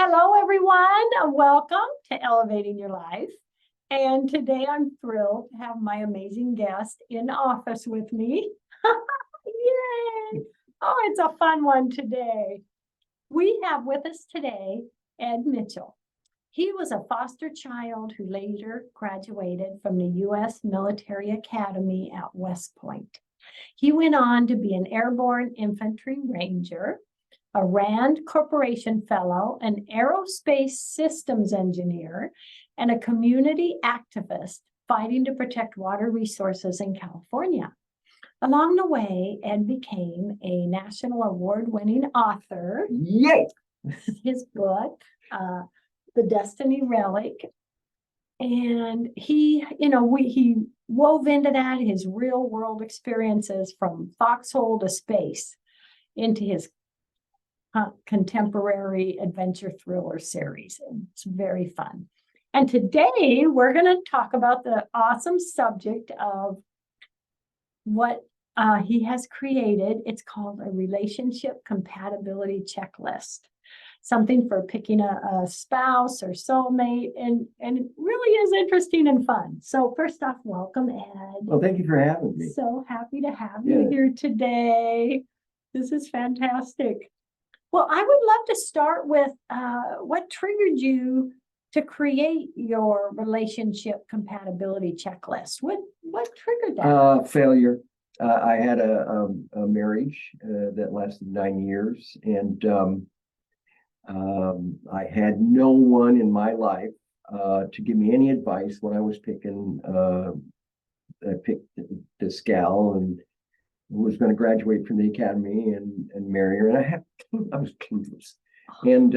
Hello, everyone. Welcome to Elevating Your Life. And today I'm thrilled to have my amazing guest in office with me. Yay! Oh, it's a fun one today. We have with us today Ed Mitchell. He was a foster child who later graduated from the U.S. Military Academy at West Point. He went on to be an airborne infantry ranger, a RAND Corporation Fellow, an aerospace systems engineer, and a community activist fighting to protect water resources in California. Along the way, Ed became a national award-winning author. Yay! His book, The Destiny Relic, and he wove into that his real world experiences from foxhole to space into his contemporary adventure thriller series. It's very fun. And today we're going to talk about the awesome subject of what he has created. It's called a relationship compatibility checklist. Something for picking a spouse or soulmate, and it really is interesting and fun. So first off, welcome, Ed. Well, thank you for having me. So happy to have you here today. This is fantastic. Well, I would love to start with what triggered you to create your relationship compatibility checklist. What triggered that? Failure. I had a marriage that lasted 9 years, and I had no one in my life to give me any advice when I was picking. I picked this gal and was going to graduate from the academy and marry her, and I was clueless. And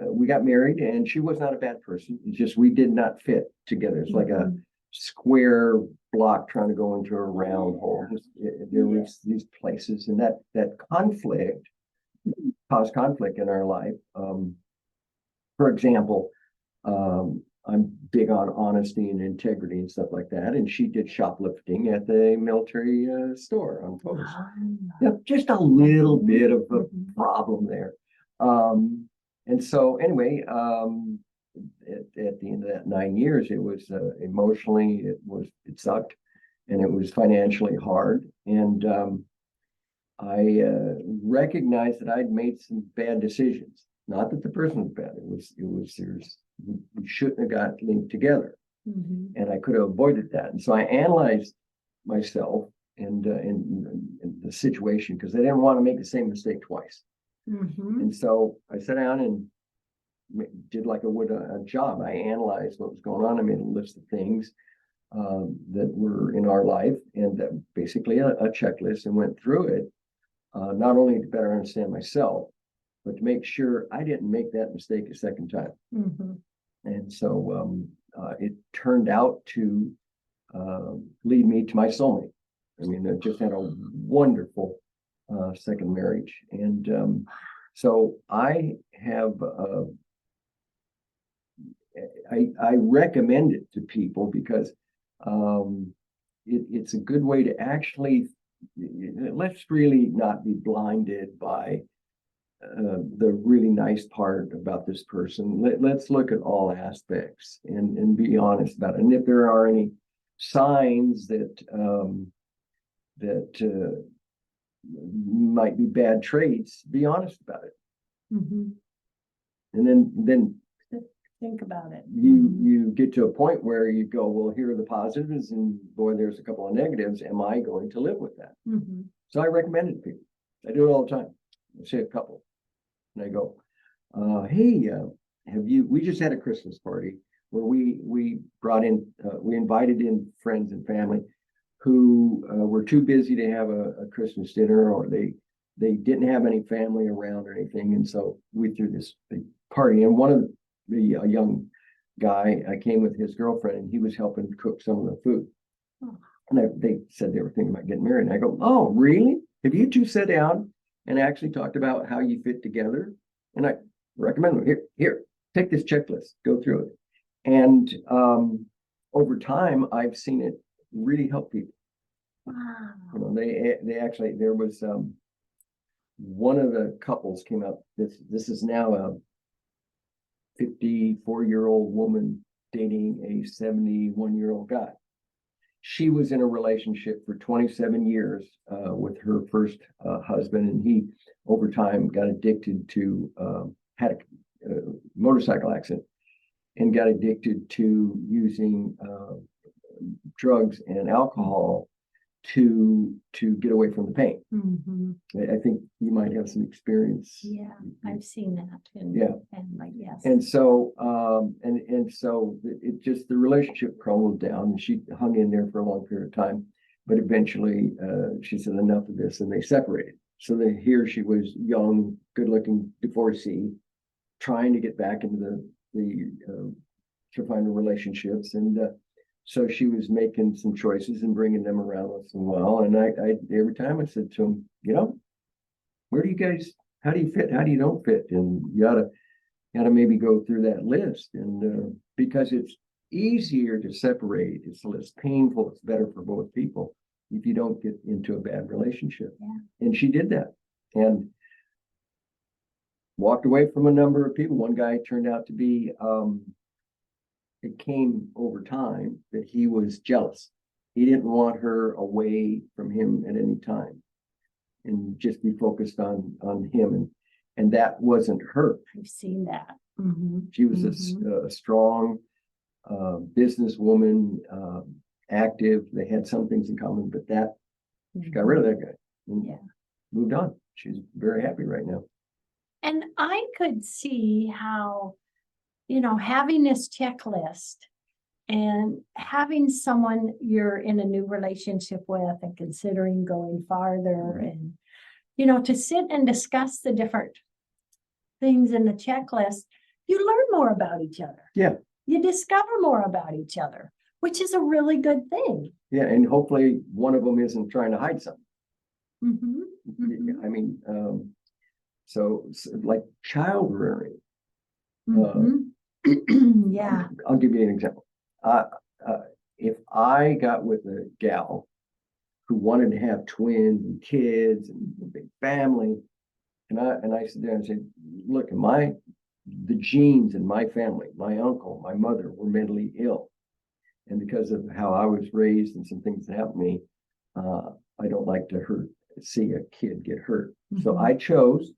we got married, and she was not a bad person. It's just we did not fit together. It's like a square block trying to go into a round hole. There was these places, and that conflict caused conflict in our life. For example, I'm big on honesty and integrity and stuff like that. And she did shoplifting at the military store on post. Just a little bit of a problem there. And so anyway, at the end of that 9 years, it was emotionally, it sucked, and it was financially hard. And I recognized that I'd made some bad decisions. Not that the person was bad. We shouldn't have got linked together, and I could have avoided that. And so I analyzed myself and the situation, because I didn't want to make the same mistake twice. And so I sat down and did like I would a job. I analyzed what was going on. I made a list of things that were in our life, and basically a checklist, and went through it, not only to better understand myself, but to make sure I didn't make that mistake a second time. And so it turned out to lead me to my soulmate. I mean, I just had a wonderful second marriage. And so I have, I recommend it to people because it's a good way to actually, let's really not be blinded by the really nice part about this person. Let's look at all aspects and be honest about it. And if there are any signs that might be bad traits, be honest about it. And then think about it. You get to a point where you go, well, here are the positives, and boy, there's a couple of negatives. Am I going to live with that? So I recommend it to people. I do it all the time. I say a couple. And I go, hey, we just had a Christmas party where we brought in, we invited in friends and family who were too busy to have a Christmas dinner, or they didn't have any family around or anything. And so we threw this big party. And one of a young guy came with his girlfriend, and he was helping cook some of the food. And they said they were thinking about getting married. And I go, oh, really? Have you two sat down and actually talked about how you fit together? And I recommend them, here, take this checklist, go through it. And over time, I've seen it really help people. You know, they actually, there was one of the couples came up. This is now 54-year-old woman dating a 71-year-old guy. She was in a relationship for 27 years with her first husband, and he, over time, got addicted to, had a motorcycle accident and got addicted to using drugs and alcohol to get away from the pain. Mhm. I think you might have some experience. Yeah, I've seen that. Yeah. And like, yes. And so, so it just, the relationship crumbled down, and she hung in there for a long period of time. But eventually, she said enough of this, and they separated. So then here she was, young, good-looking divorcee, trying to get back into to find the relationships, and so she was making some choices and bringing them around once in a while. And I every time I said to him, where do you guys? How do you fit? How do you don't fit? And you gotta maybe go through that list, and because it's easier to separate, it's less painful, it's better for both people if you don't get into a bad relationship. Yeah. And she did that, and walked away from a number of people. One guy turned out to be, it came over time that he was jealous. He didn't want her away from him at any time, and just be focused on him, and that wasn't her. I've seen that. Mhm. She was a strong businesswoman, active. They had some things in common, but she got rid of that guy and Yeah. moved on. She's very happy right now. And I could see how, having this checklist and having someone you're in a new relationship with and considering going farther, and, to sit and discuss the different things in the checklist, you learn more about each other. Yeah. You discover more about each other, which is a really good thing. Yeah, and hopefully one of them isn't trying to hide something. Mhm. Mhm. I mean, so like child rearing. Mhm. Yeah. I'll give you an example. If I got with a gal who wanted to have twins and kids and a big family, and I sit there and say, look, the genes in my family, my uncle, my mother were mentally ill, and because of how I was raised and some things that happened to me, I don't like to see a kid get hurt. So Mhm. I chose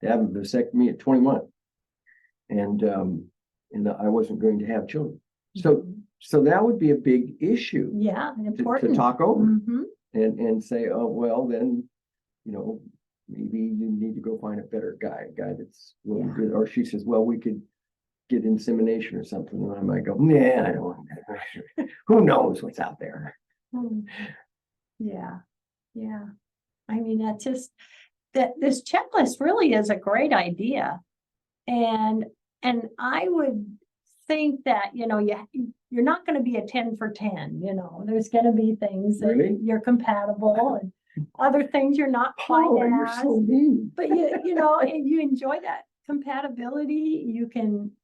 to have a vasectomy at 21, and I wasn't going to have children. So that would be a big issue. Yeah, to important. talk over, Mhm. and say, oh, well, then, maybe you need to go find a better guy that's willing to do it. Or she says, well, we could get insemination or something. And I might go, nah, I don't want that. Who knows what's out there? Yeah. Yeah. I mean, that's just that this checklist really is a great idea. And I would think that, you're not going to be a 10 for 10, there's going to be things that Really? you're compatible, and other things you're not quite You're as, so mean. but you enjoy that compatibility. You can,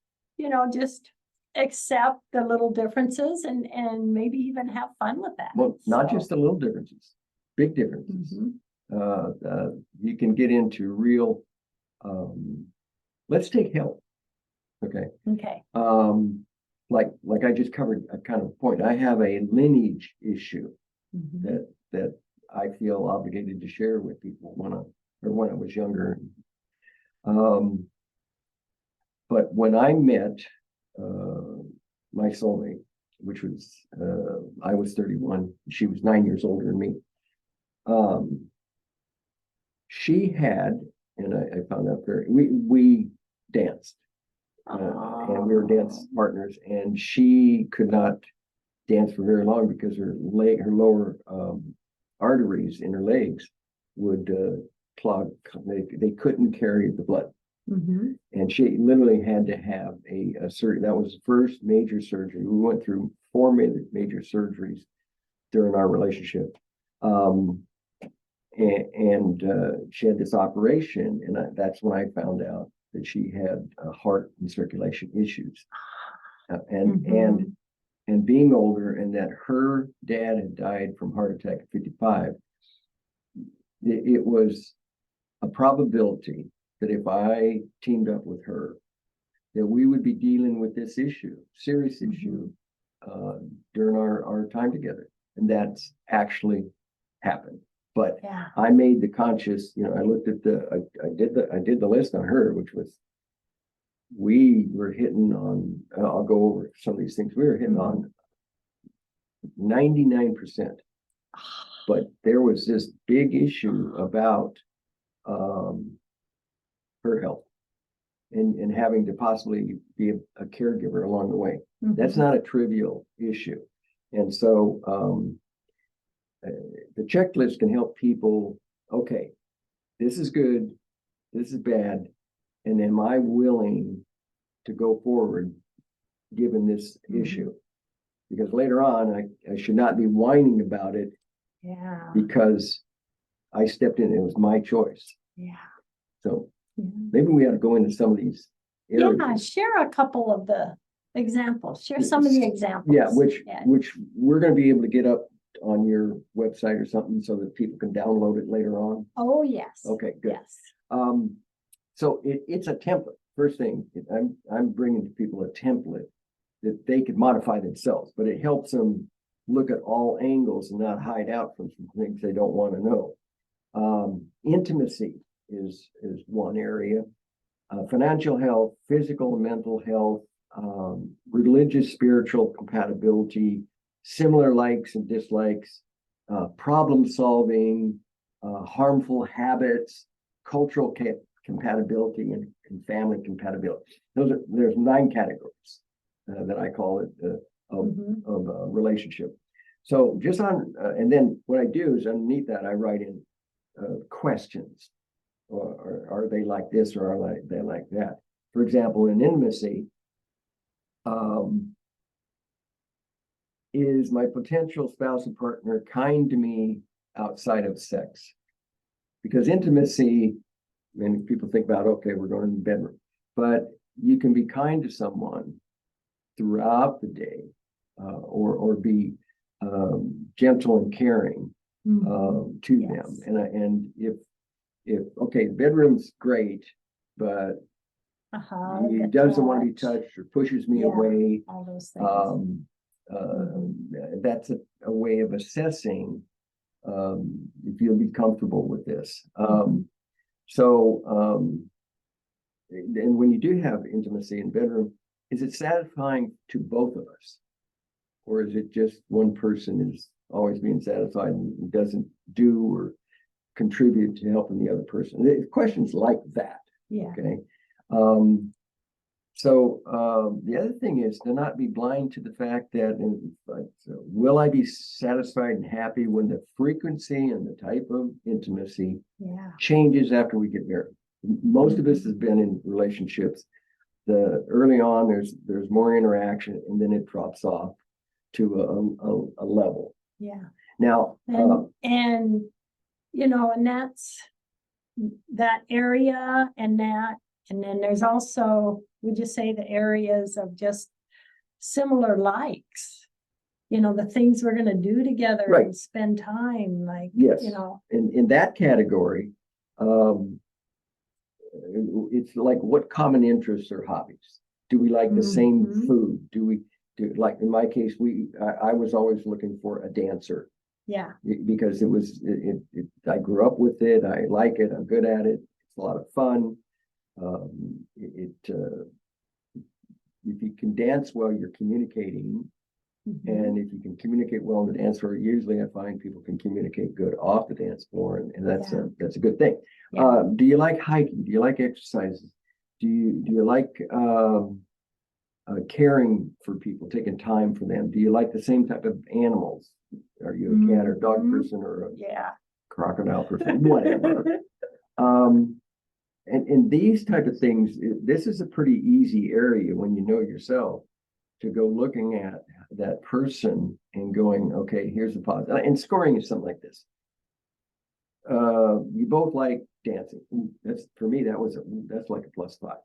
just accept the little differences and maybe even have fun with that. Well, not just the little differences, big differences. Mhm. You can get into real, let's take health. Okay. Okay. Like I just covered a kind of point. I have a lineage issue Mhm. that I feel obligated to share with people when I was younger. But when I met my soulmate, which was I was 31, she was 9 years older than me. She had, and I found out we danced. And we were dance partners, and she could not dance for very long because her lower arteries in her legs would clog. They couldn't carry the blood. Mhm. And she literally had to have a surgery. That was the first major surgery. We went through 4 major surgeries during our relationship. And she had this operation, and that's when I found out that she had heart and circulation issues. And being older, and that her dad had died from heart attack at 55, it was a probability that if I teamed up with her, that we would be dealing with this issue, serious Mhm. issue, during our time together. And that's actually happened. But Yeah. I made the conscious, I looked at I did the list on her, which was, we were hitting on, I'll go over some of these things. We were hitting on 99%, but there was this big issue about her health and having to possibly be a caregiver along the way. That's not a trivial issue. And so the checklist can help people, okay, this is good, this is bad, and am I willing to go forward given this issue? Because later on, I should not be whining about it. Yeah. Because I stepped in, it was my choice. Yeah. So maybe we ought to go into some of these areas. Yeah, share a couple of the examples. Share some of the examples. Yeah, which we're going to be able to get up on your website or something so that people can download it later on. Oh, yes. Okay, good. Yes. So it's a template. First thing, I'm bringing to people a template that they could modify themselves, but it helps them look at all angles and not hide out from some things they don't want to know. Intimacy is one area. Financial health, physical and mental health, religious, spiritual compatibility, similar likes and dislikes, problem solving, harmful habits, cultural compatibility, and family compatibility. There's 9 categories that I call it of a relationship. So just on, and then what I do is underneath that, I write in questions. Or are they like this, or are they like that? For example, in intimacy, is my potential spouse and partner kind to me outside of sex? Because intimacy, many people think about, okay, we're going in the bedroom, but you can be kind to someone throughout the day, or be gentle and caring to them. And if okay, the bedroom's great, but he doesn't want to be touched or pushes me away. All those things. That's a way of assessing if you'll be comfortable with this. And when you do have intimacy in bedroom, is it satisfying to both of us? Or is it just one person is always being satisfied and doesn't do or contribute to helping the other person? Questions like that. Yeah. Okay. The other thing is to not be blind to the fact that, will I be satisfied and happy when the frequency and the type of intimacy changes after we get married? Most of us has been in relationships. Early on, there's more interaction, and then it drops off to a level. Yeah. Now, and that's that area, and then there's also, we just say the areas of just similar likes, the things we're going to do together and spend time, like, yes. In that category, it's like, what common interests or hobbies? Do we like the same food? Do we like, in my case, I was always looking for a dancer. Yeah. Because I grew up with it. I like it. I'm good at it. It's a lot of fun. If you can dance well, you're communicating. And if you can communicate well on the dance floor, usually I find people can communicate good off the dance floor, and that's a good thing. Yeah. Do you like hiking? Do you like exercises? Do you like caring for people, taking time for them? Do you like the same type of animals? Are you a cat or dog person, or a crocodile person? Whatever. And these type of things, this is a pretty easy area when you know yourself to go looking at that person and going, okay, here's the positive. And scoring is something like this. You both like dancing. That's, for me, that's like a +5.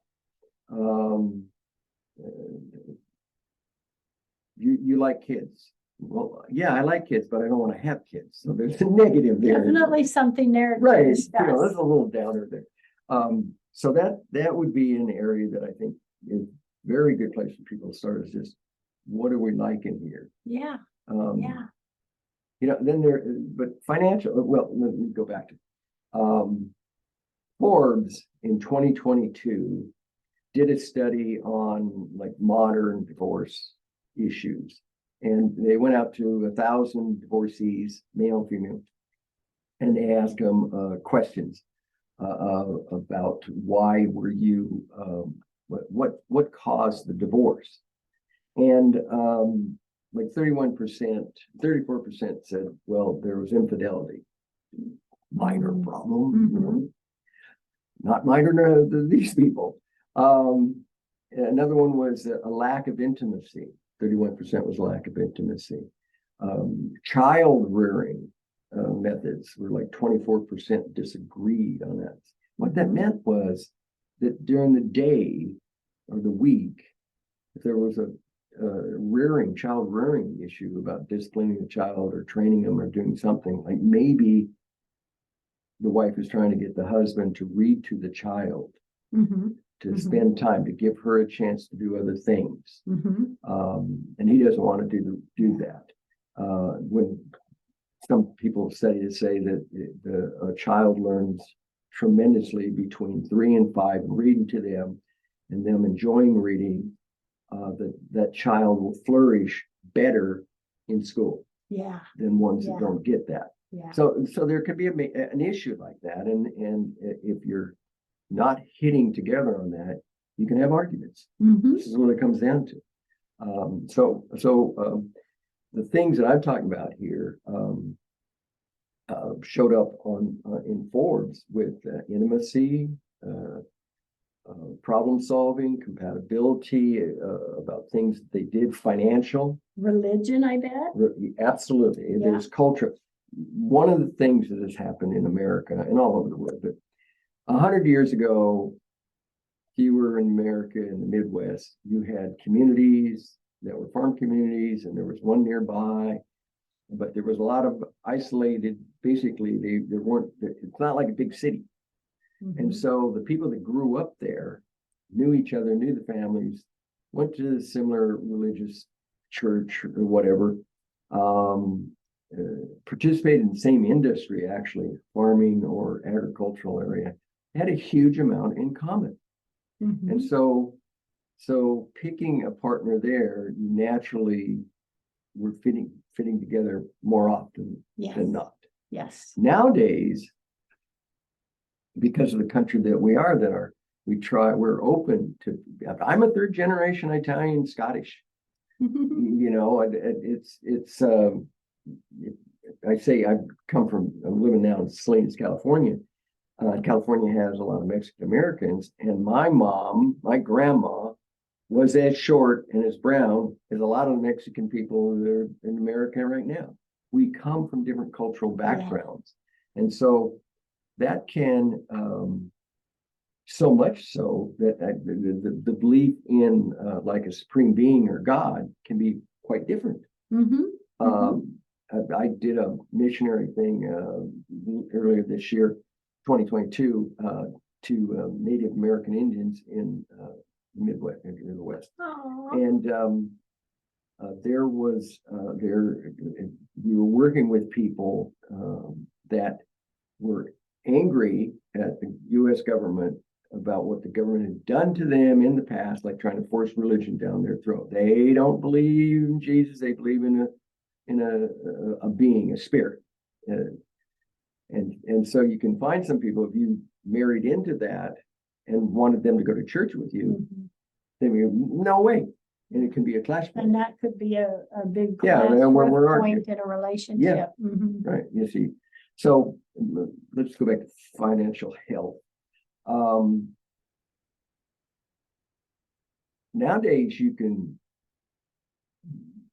You like kids. Well, yeah, I like kids, but I don't want to have kids. So there's a negative there. Definitely something there to right. discuss. There's a little downer there. So that would be an area that I think is very good place for people to start is just, what are we like in here? Yeah. Um, Yeah. then but financial, well, let me go back to, Forbes in 2022 did a study on like modern divorce issues. And they went out to 1,000 divorcees, male and female, and they asked them questions about why were you, what caused the divorce? And like 31%, 34% said, well, there was infidelity. Minor problem, not minor to these people. Another one was a lack of intimacy. 31% was lack of intimacy. Child rearing methods were like 24% disagreed on that. What that meant was that during the day or the week, if there was a child rearing issue about disciplining the child or training them or doing something, like maybe the wife is trying to get the husband to read to the child, to spend time, to give her a chance to do other things. And he doesn't want to do that. When some people say that a child learns tremendously between 3 and 5, and reading to them and them enjoying reading, that child will flourish better in school than ones that don't get that. So there could be an issue like that, and if you're not hitting together on that, you can have arguments. This is what it comes down to. So the things that I'm talking about here showed up in Forbes with intimacy, problem solving, compatibility, about things that they did, financial, religion, I bet. Absolutely. There's culture. One of the things that has happened in America and all over the world, but 100 years ago, if you were in America in the Midwest, you had communities that were farm communities, and there was one nearby, but there was a lot of isolated, basically, there weren't, it's not like a big city. And so the people that grew up there knew each other, knew the families, went to a similar religious church or whatever, participated in the same industry, actually, farming or agricultural area, had a huge amount in common. And so picking a partner there, you naturally were fitting together more often than not. Nowadays, because of the country that we are, we're open to, I'm a third generation Italian Scottish. I say I'm living now in Salinas, California. California has a lot of Mexican Americans, and my grandma was as short and as brown as a lot of the Mexican people that are in America right now. We come from different cultural backgrounds. And so that can, so much so that the belief in like a supreme being or God can be quite different. I did a missionary thing earlier this year, 2022, to Native American Indians in the Midwest, in the West. And we were working with people that were angry at the U.S. government about what the government had done to them in the past, like trying to force religion down their throat. They don't believe in Jesus; they believe in a being, a spirit. And so you can find some people, if you married into that and wanted them to go to church with you, they would, no way. And it can be a clash point. And that could be a big point in a relationship. Right. You see. So let's go back to financial health. Nowadays,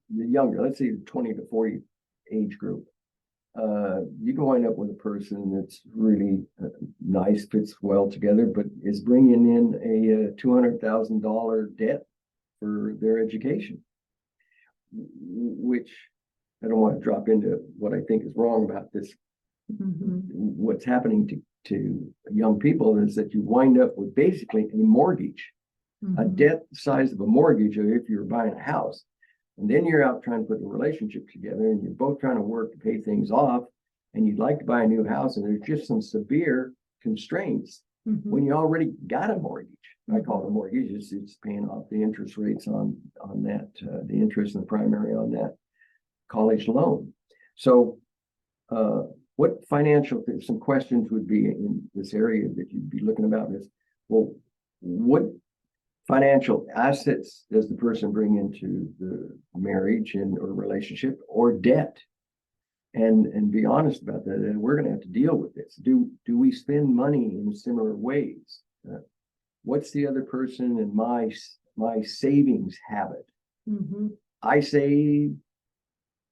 the younger, let's say the 20 to 40 age group, you can wind up with a person that's really nice, fits well together, but is bringing in a $200,000 debt for their education, which I don't want to drop into what I think is wrong about this. What's happening to young people is that you wind up with basically a mortgage a Mhm. debt the size of a mortgage if you're buying a house. And then you're out trying to put a relationship together and you're both trying to work to pay things off and you'd like to buy a new house and there's just some severe constraints Mhm. when you already got a mortgage. I call it a mortgage. It's paying off the interest rates on that, the interest and the primary on that college loan. So what financial, some questions would be in this area that you'd be looking about is, well, what financial assets does the person bring into the marriage and or relationship or debt? And be honest about that. And we're going to have to deal with this. Do we spend money in similar ways? What's the other person and my savings habit? Mhm. I save,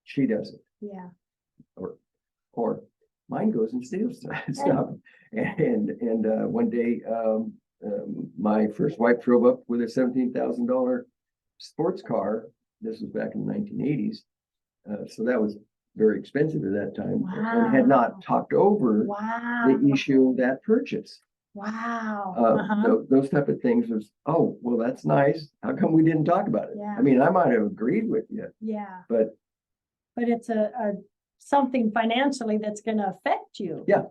she doesn't, Yeah. or mine goes and steals stuff. And one day, my first wife drove up with a $17,000 sports car. This was back in the 1980s. So that was very expensive at that time and had not talked over Wow. the issue of that purchase. Wow. Those type of things was, oh, well, that's nice. How come we didn't talk about it? Yeah. I mean, I might have agreed with you, Yeah. but it's a something financially that's going to affect you. Yeah.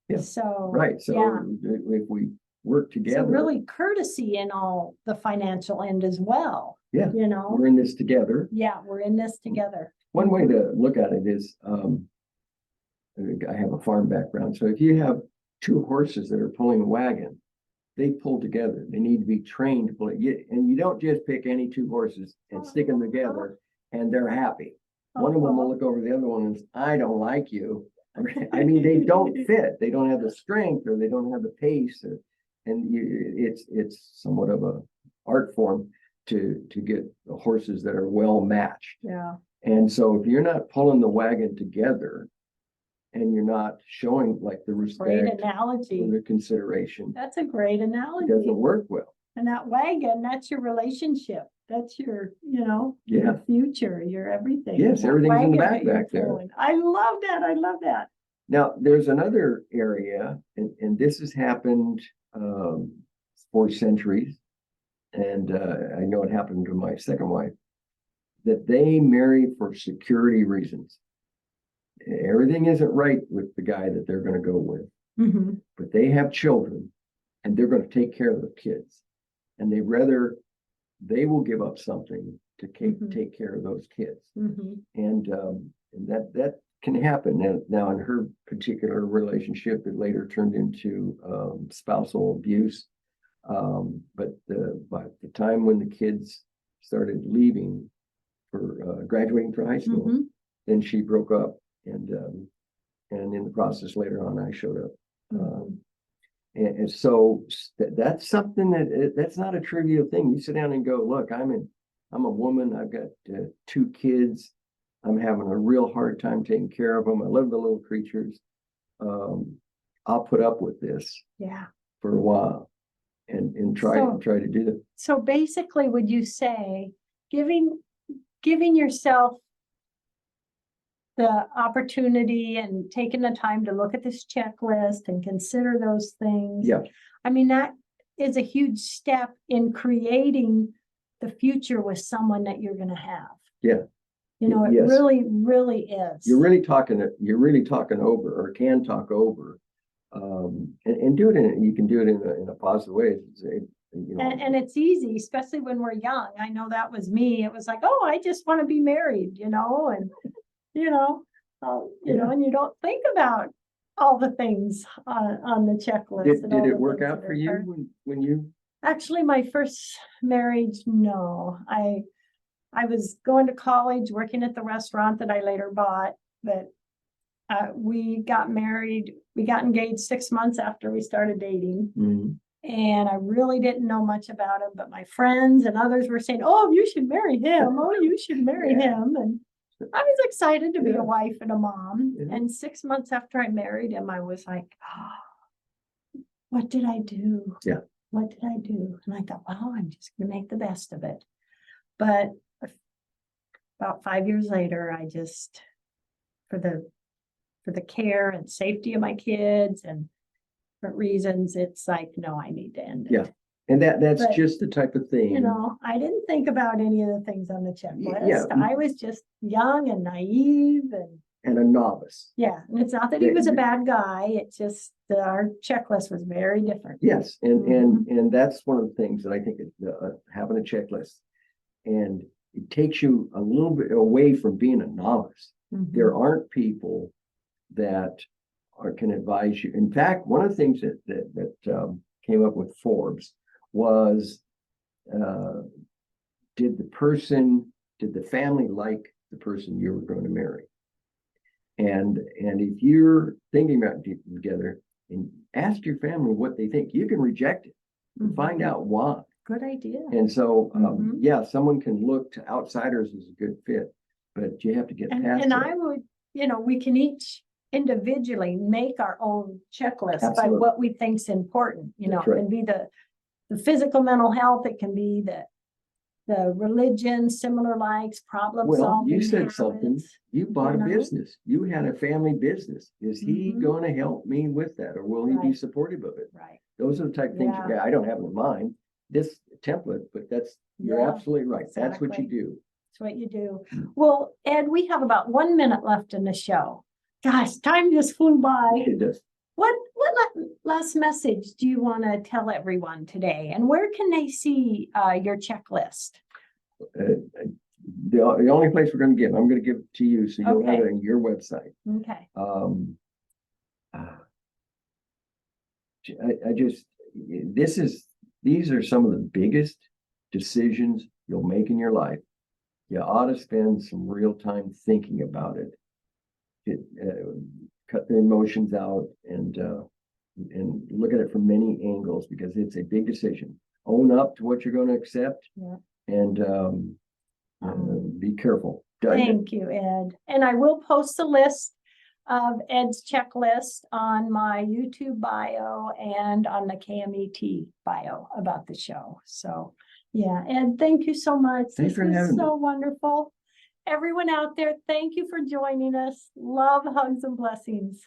Yeah. So, right. So yeah. if we work together. So really courtesy in all the financial end as well. Yeah. You know, We're in this together. Yeah, we're in this together. One way to look at it is, I have a farm background. So if you have two horses that are pulling a wagon, they pull together. They need to be trained to pull it. And you don't just pick any two horses and stick them together and they're happy. One of them will look over the other one and say, I don't like you. I mean, they don't fit. They don't have the strength or they don't have the pace. It's somewhat of a art form to get the horses that are well matched. Yeah. And so if you're not pulling the wagon together and you're not showing like the Great respect analogy. or the consideration, That's a great it analogy. doesn't work well. And that wagon, that's your relationship. That's your, Yeah. your future, your everything. Yes, That everything's in the wagon back that you're there. pulling. I love that. I love that. Now, there's another area, and this has happened for centuries, and I know it happened to my second wife, that they marry for security reasons. Everything isn't right with the guy that they're going to go with, Mhm. but they have children, and they're going to take care of the kids, and they will give up something to take care of those kids, Mhm. and that can happen. Now, in her particular relationship, it later turned into spousal abuse. But by the time when the kids started leaving for graduating from high school, Mhm. then she broke up, and in the process later on, I showed up. Mhm. And so that's something that's not a trivial thing. You sit down and go, look, I'm a woman. I've got two kids. I'm having a real hard time taking care of them. I love the little creatures. I'll put up with this Yeah. for a while and try to do that. So basically, would you say giving yourself the opportunity and taking the time to look at this checklist and consider those things? Yeah. I mean, that is a huge step in creating the future with someone that you're going to have. Yeah. It Yes. really, really is. You're really talking over or can talk over, and do it you can do it in a positive way. And it's easy, especially when we're young. I know that was me. It was like, oh, I just want to be married, and and you don't think about all the things on the checklist. Did it work out for you when you? Actually, my first marriage, no. I was going to college, working at the restaurant that I later bought, but we got married. We got engaged 6 months after we started dating. Mm-hmm. And I really didn't know much about him, but my friends and others were saying, oh, you should marry him. Oh, you should marry him. And I was excited to be a wife and a mom. Yeah. And 6 months after I married him, I was like, oh, what did I do? Yeah. What did I do? And I thought, well, I'm just going to make the best of it. But about 5 years later, I just, for the care and safety of my kids and different reasons, it's like, no, I need to end it. Yeah. And that's But, just the type of thing. you know, I didn't think about any of the things on the Yeah. checklist. I was just young and naive And a novice. yeah, and it's not that he Yeah, was a bad guy, it's just that our checklist was very different. Yes, and Mm-hmm. and that's one of the things that I think having a checklist, and it takes you a little bit away from being a novice. Mhm. There aren't people that can advise you. In fact, one of the things that came up with Forbes was, did the family like the person you were going to marry? And if you're thinking about getting together, and ask your family what they think, you can reject it and find out why. Good idea. And so, Mhm. yeah, someone can look to outsiders as a good fit, but you have to get past And it. I would, you know, we can each individually make our own checklist by Absolutely. what we think's important, you know, That's it right. can be the physical mental health, it can be the religion, similar likes, problem Well, solving. you said something. habits, You bought a know? business. You had a family business. Is he Mhm. going to help me with that, or will he be Right. supportive of it? Right. Those are the type of things. Yeah. Yeah, I don't have in mind this template, but you're Yeah, absolutely right. That's what you exactly. do. That's what you do. Well, Ed, we have about 1 minute left in the show. Gosh, time just flew by. It does. What last message do you want to tell everyone today? And where can they see your checklist? The only place we're going to give, I'm going to give it to you, so you'll have Okay. it on your website. Okay. I just, these are some of the biggest decisions you'll make in your life. You ought to spend some real time thinking about it. Cut the emotions out and look at it from many angles, because it's a big decision. Own up to what you're going to accept. Yeah. And be careful. Thank you, Ed. And I will post a list of Ed's checklist on my YouTube bio and on the KMET bio about the show. So yeah, Ed, thank you so much. Thanks for This having was me. so wonderful. Everyone out there, thank you for joining us. Love, hugs, and blessings.